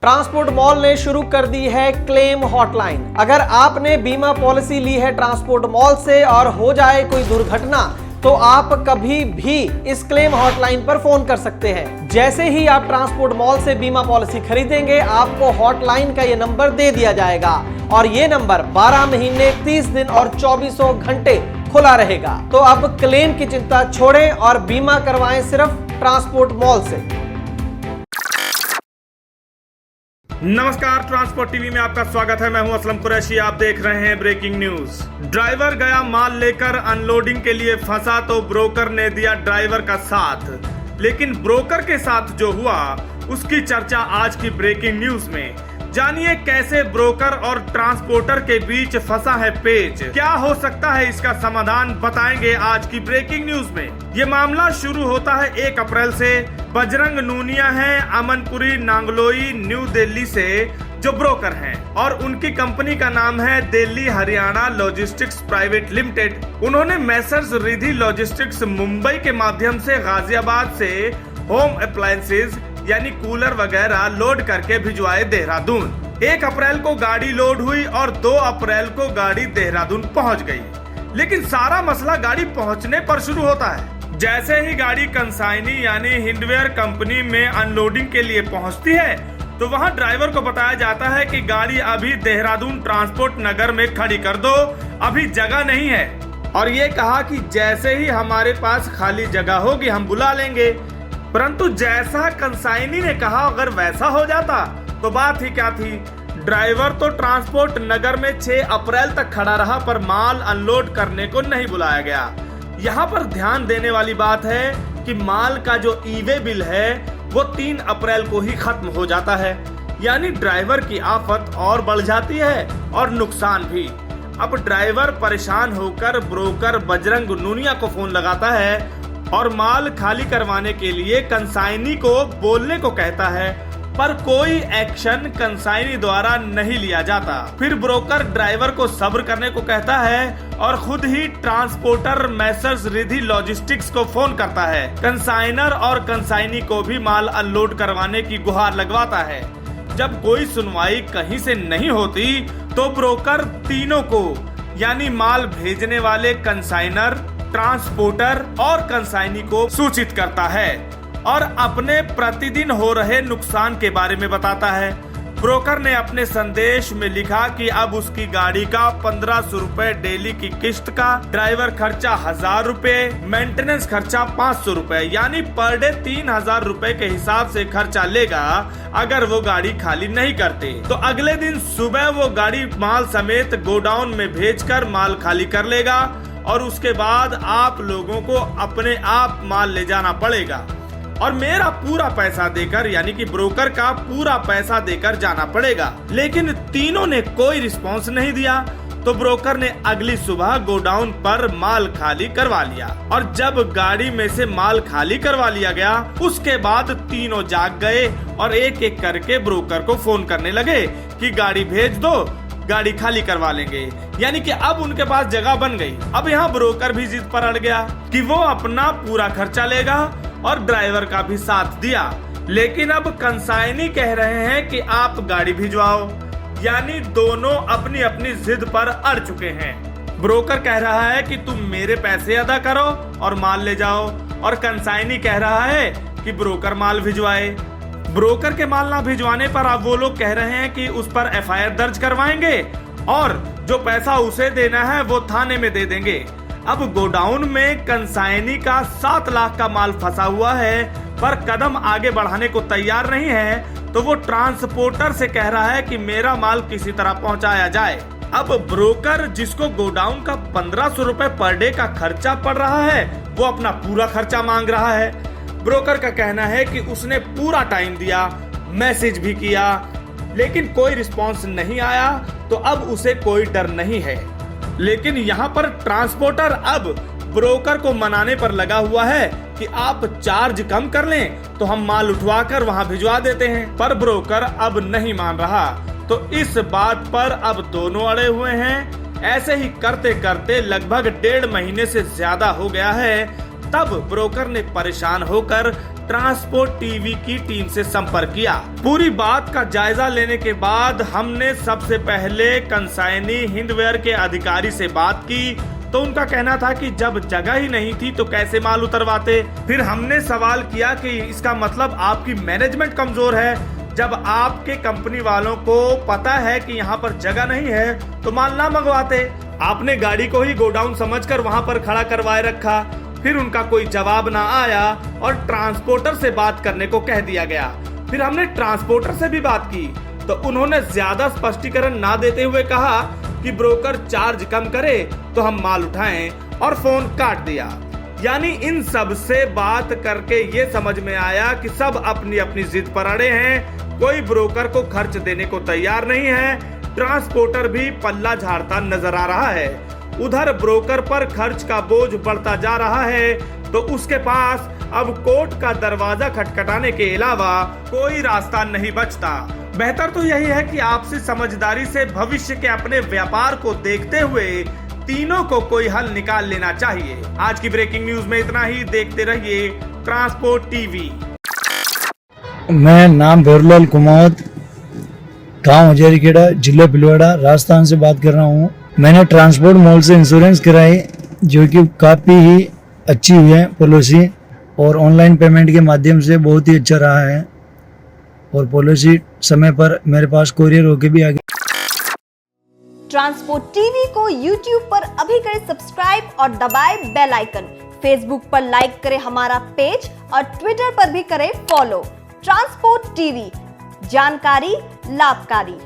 Transport mall ने शुरू कर दी है क्लेम हॉटलाइन। अगर आपने बीमा पॉलिसी ली है ट्रांसपोर्ट मॉल से और हो जाए कोई दुर्घटना तो आप कभी भी इस क्लेम हॉटलाइन पर फोन कर सकते हैं। जैसे ही आप ट्रांसपोर्ट मॉल से बीमा पॉलिसी खरीदेंगे आपको हॉटलाइन का ये नंबर दे दिया जाएगा और ये नंबर 12 महीने 30 दिन और 24 घंटे खुला रहेगा। तो अब क्लेम की चिंता छोड़ें और बीमा करवाएं सिर्फ ट्रांसपोर्ट मॉल से। नमस्कार, ट्रांसपोर्ट टीवी में आपका स्वागत है। मैं हूं असलम कुरैशी। आप देख रहे हैं ब्रेकिंग न्यूज। ड्राइवर गया माल लेकर अनलोडिंग के लिए फंसा तो ब्रोकर ने दिया ड्राइवर का साथ। लेकिन ब्रोकर के साथ जो हुआ उसकी चर्चा आज की ब्रेकिंग न्यूज में। जानिए कैसे ब्रोकर और ट्रांसपोर्टर के बीच फंसा है पेच। क्या हो सकता है इसका समाधान, बताएंगे आज की ब्रेकिंग न्यूज में। ये मामला शुरू होता है 1 अप्रैल से। बजरंग नूनिया हैं अमनपुरी नांगलोई न्यू दिल्ली से जो ब्रोकर हैं और उनकी कंपनी का नाम है Delhi Haryana logistics private limited. उन्होंने मैसर्स रिधि लॉजिस्टिक्स मुंबई के माध्यम से गाजियाबाद से होम अप्लायंसेज यानी कूलर वगैरह लोड करके भिजवाए देहरादून। 1 अप्रैल को गाड़ी लोड हुई और 2 अप्रैल को गाड़ी देहरादून पहुंच गई। लेकिन सारा मसला गाड़ी पहुंचने पर शुरू होता है। जैसे ही गाड़ी कंसाइनी यानी हिंडवेयर कंपनी में अनलोडिंग के लिए पहुंचती है तो वहां ड्राइवर को बताया जाता है कि गाड़ी अभी देहरादून ट्रांसपोर्ट नगर में खड़ी कर दो, अभी जगह नहीं है। और ये कहा कि जैसे ही हमारे पास खाली जगह होगी हम बुला लेंगे। परंतु जैसा कंसाइनी ने कहा अगर वैसा हो जाता तो बात ही क्या थी। ड्राइवर तो ट्रांसपोर्ट नगर में 6 अप्रैल तक खड़ा रहा पर माल अनलोड करने को नहीं बुलाया गया। यहाँ पर ध्यान देने वाली बात है कि माल का जो ई-वे बिल है वो 3 अप्रैल को ही खत्म हो जाता है। यानी ड्राइवर की आफत और बढ़ जाती है और नुकसान भी। अब ड्राइवर परेशान होकर ब्रोकर बजरंग नूनिया को फोन लगाता है और माल खाली करवाने के लिए कंसाइनी को बोलने को कहता है, पर कोई एक्शन कंसाइनी द्वारा नहीं लिया जाता। फिर ब्रोकर ड्राइवर को सब्र करने को कहता है और खुद ही ट्रांसपोर्टर मैसर्स रिधि लॉजिस्टिक्स को फोन करता है। कंसाइनर और कंसाइनी को भी माल अनलोड करवाने की गुहार लगवाता है। जब कोई सुनवाई कहीं से नहीं होती तो ब्रोकर तीनों को यानी माल भेजने वाले कंसाइनर, ट्रांसपोर्टर और कंसाइनी को सूचित करता है और अपने प्रतिदिन हो रहे नुकसान के बारे में बताता है। ब्रोकर ने अपने संदेश में लिखा कि अब उसकी गाड़ी का 1500 रुपए डेली की किस्त का, ड्राइवर खर्चा 1000 रुपए, मेंटेनेंस खर्चा 500 रुपए यानी पर डे 3000 रुपए के हिसाब से खर्चा लेगा अगर वो गाड़ी खाली नहीं करते। तो अगले दिन सुबह वो गाड़ी माल समेत गोडाउन में भेजकर माल खाली कर लेगा और उसके बाद आप लोगों को अपने आप माल ले जाना पड़ेगा और मेरा पूरा पैसा देकर यानी कि ब्रोकर का पूरा पैसा देकर जाना पड़ेगा। लेकिन तीनों ने कोई रिस्पांस नहीं दिया तो ब्रोकर ने अगली सुबह गोडाउन पर माल खाली करवा लिया और जब गाड़ी में से माल खाली करवा लिया गया उसके बाद तीनों जाग गए और एक एक करके ब्रोकर को फोन करने लगे कि गाड़ी भेज दो, गाड़ी खाली करवा लेंगे। यानी कि अब उनके पास जगह बन गई। अब यहाँ ब्रोकर भी जिद पर अड़ गया कि वो अपना पूरा खर्चा लेगा और ड्राइवर का भी साथ दिया। लेकिन अब कंसाइनी कह रहे हैं कि आप गाड़ी भिजवाओ। यानी दोनों अपनी अपनी जिद पर अड़ चुके हैं। ब्रोकर कह रहा है कि तुम मेरे पैसे अदा करो और माल ले जाओ और कंसाइनी कह रहा है कि ब्रोकर माल भिजवाए। ब्रोकर के माल ना भिजवाने पर अब वो लोग कह रहे हैं कि उस पर एफआईआर दर्ज करवाएंगे और जो पैसा उसे देना है वो थाने में दे देंगे। अब गोडाउन में कंसाइनी का 7 लाख का माल फंसा हुआ है पर कदम आगे बढ़ाने को तैयार नहीं है तो वो ट्रांसपोर्टर से कह रहा है कि मेरा माल किसी तरह पहुंचाया जाए। अब ब्रोकर जिसको गोडाउन का 1500 रुपए पर डे का खर्चा पड़ रहा है वो अपना पूरा खर्चा मांग रहा है। ब्रोकर का कहना है कि उसने पूरा टाइम दिया, मैसेज भी किया, लेकिन कोई रिस्पांस नहीं आया तो अब उसे कोई डर नहीं है। लेकिन यहाँ पर ट्रांसपोर्टर अब ब्रोकर को मनाने पर लगा हुआ है कि आप चार्ज कम कर लें तो हम माल उठवाकर वहाँ भिजवा देते हैं, पर ब्रोकर अब नहीं मान रहा। तो इस बात पर अब दोनों अड़े हुए हैं। ऐसे ही करते करते लगभग 1.5 महीने से ज्यादा हो गया है। तब ब्रोकर ने परेशान होकर ट्रांसपोर्ट टीवी की टीम से संपर्क किया। पूरी बात का जायजा लेने के बाद हमने सबसे पहले कंसाइनी हिंदवेयर के अधिकारी से बात की, तो उनका कहना था कि जब जगह ही नहीं थी तो कैसे माल उतरवाते। फिर हमने सवाल किया कि इसका मतलब आपकी मैनेजमेंट कमजोर है। जब आपके कंपनी वालों को पता है कि यहाँ पर जगह नहीं है तो माल ना मंगवाते। आपने गाड़ी को ही गोडाउन समझकर वहाँ पर खड़ा करवाए रखा। फिर उनका कोई जवाब ना आया और ट्रांसपोर्टर से बात करने को कह दिया गया। फिर हमने ट्रांसपोर्टर से भी बात की तो उन्होंने ज्यादा स्पष्टीकरण ना देते हुए कहा कि ब्रोकर चार्ज कम करे तो हम माल उठाएं, और फोन काट दिया। यानी इन सब से बात करके ये समझ में आया कि सब अपनी अपनी जिद पर अड़े हैं। कोई ब्रोकर को खर्च देने को तैयार नहीं है। ट्रांसपोर्टर भी पल्ला झाड़ता नजर आ रहा है। उधर ब्रोकर पर खर्च का बोझ बढ़ता जा रहा है तो उसके पास अब कोर्ट का दरवाजा खटखटाने के अलावा कोई रास्ता नहीं बचता। बेहतर तो यही है कि आपसी समझदारी से भविष्य के अपने व्यापार को देखते हुए तीनों को कोई हल निकाल लेना चाहिए। आज की ब्रेकिंग न्यूज में इतना ही। देखते रहिए ट्रांसपोर्ट टीवी। मैं नाम भैरलाल कुमार, गांव हजारीखेड़ा, जिला भीलवाड़ा, राजस्थान से बात कर रहा हूं। मैंने ट्रांसपोर्ट मॉल से इंश्योरेंस कराई जो कि काफ़ी ही अच्छी है पॉलिसी, और ऑनलाइन पेमेंट के माध्यम से बहुत ही अच्छा रहा है, और पॉलिसी समय पर मेरे पास कोरियर होके भी आ गई। ट्रांसपोर्ट टीवी को यूट्यूब पर अभी करें सब्सक्राइब और दबाएं बेल आइकन। फेसबुक पर लाइक करें हमारा पेज और ट्विटर पर भी करें फॉलो। ट्रांसपोर्ट टीवी, जानकारी लाभकारी।